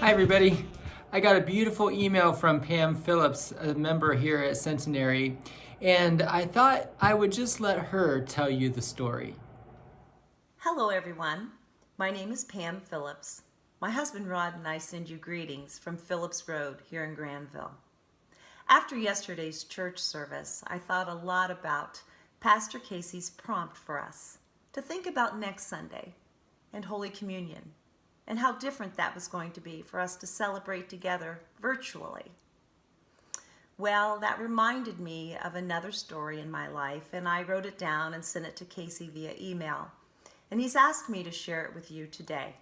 Hi everybody. I got a beautiful email from Pam Phillips, a member here at Centenary, and I thought I would just let her tell you the story. Hello everyone, my name is Pam Phillips. My husband Rod and I send you greetings from Phillips Road here in Granville. After yesterday's church service, I thought a lot about Pastor Casey's prompt for us to think about next Sunday and Holy Communion and how different that was going to be for us to celebrate together virtually. Well, that reminded me of another story in my life, and I wrote it down and sent it to Casey via email. And he's asked me to share it with you today.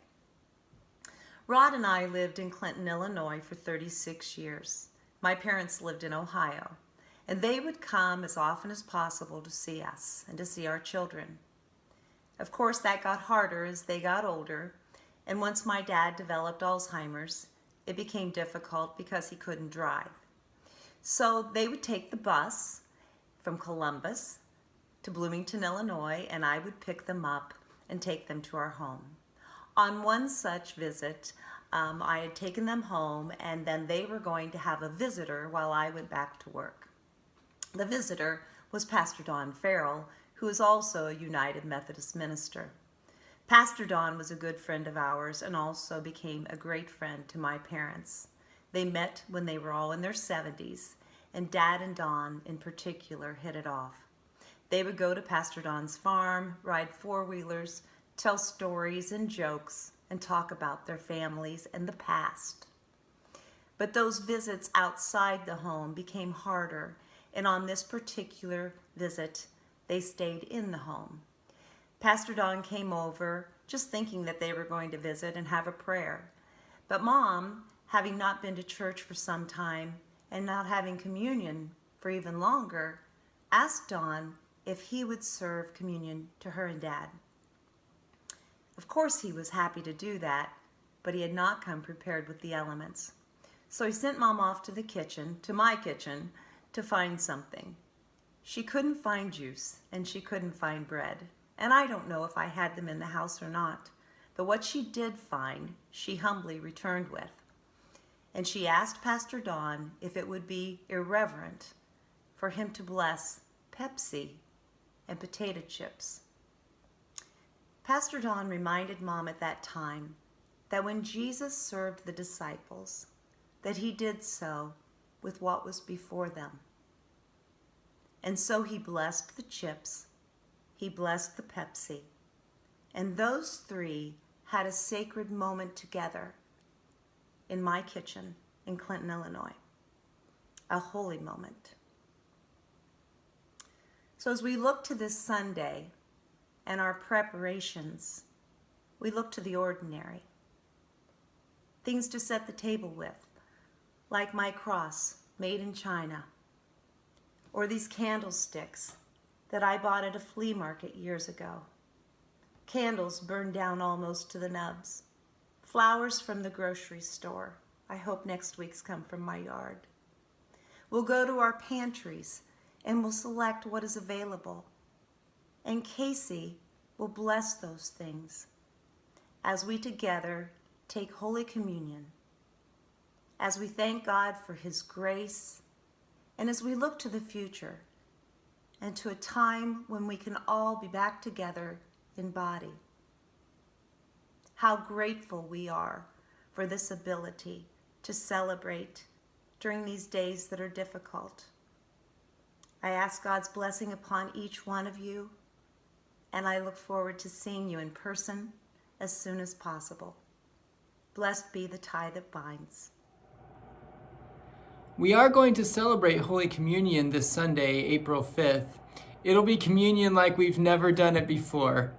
Rod and I lived in Clinton, Illinois for 36 years. My parents lived in Ohio, and they would come as often as possible to see us and to see our children. Of course, that got harder as they got older, and once my dad developed Alzheimer's, it became difficult because he couldn't drive. So they would take the bus from Columbus to Bloomington, Illinois, and I would pick them up and take them to our home. On one such visit, I had taken them home, and then they were going to have a visitor while I went back to work. The visitor was Pastor Don Farrell, who is also a United Methodist minister. Pastor Don was a good friend of ours and also became a great friend to my parents. They met when they were all in their 70s, and Dad and Don in particular hit it off. They would go to Pastor Don's farm, ride four-wheelers, tell stories and jokes, and talk about their families and the past. But those visits outside the home became harder, and on this particular visit, they stayed in the home. Pastor Don came over just thinking that they were going to visit and have a prayer. But Mom, having not been to church for some time and not having communion for even longer, asked Don if he would serve communion to her and Dad. Of course he was happy to do that, but he had not come prepared with the elements. So he sent Mom off to the kitchen, to my kitchen, to find something. She couldn't find juice, and she couldn't find bread. And I don't know if I had them in the house or not, but what she did find, she humbly returned with. And she asked Pastor Don if it would be irreverent for him to bless Pepsi and potato chips. Pastor Don reminded Mom at that time that when Jesus served the disciples, that he did so with what was before them. And so he blessed the chips, he blessed the Pepsi, and those three had a sacred moment together in my kitchen in Clinton, Illinois. A holy moment. So as we look to this Sunday and our preparations, we look to the ordinary. Things to set the table with, like my cross made in China, or these candlesticks that I bought at a flea market years ago. Candles burned down almost to the nubs. Flowers from the grocery store. I hope next week's come from my yard. We'll go to our pantries and we'll select what is available. And Casey will bless those things as we together take Holy Communion, as we thank God for his grace, and as we look to the future and to a time when we can all be back together in body. How grateful we are for this ability to celebrate during these days that are difficult. I ask God's blessing upon each one of you, and I look forward to seeing you in person as soon as possible. Blessed be the tie that binds. We are going to celebrate Holy Communion this Sunday, April 5th. It'll be communion like we've never done it before.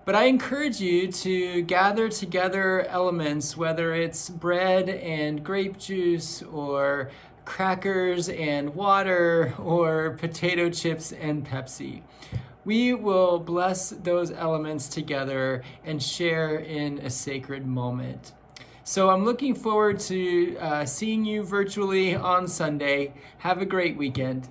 But I encourage you to gather together elements, whether it's bread and grape juice or crackers and water or potato chips and Pepsi. We will bless those elements together and share in a sacred moment. So I'm looking forward to seeing you virtually on Sunday. Have a great weekend.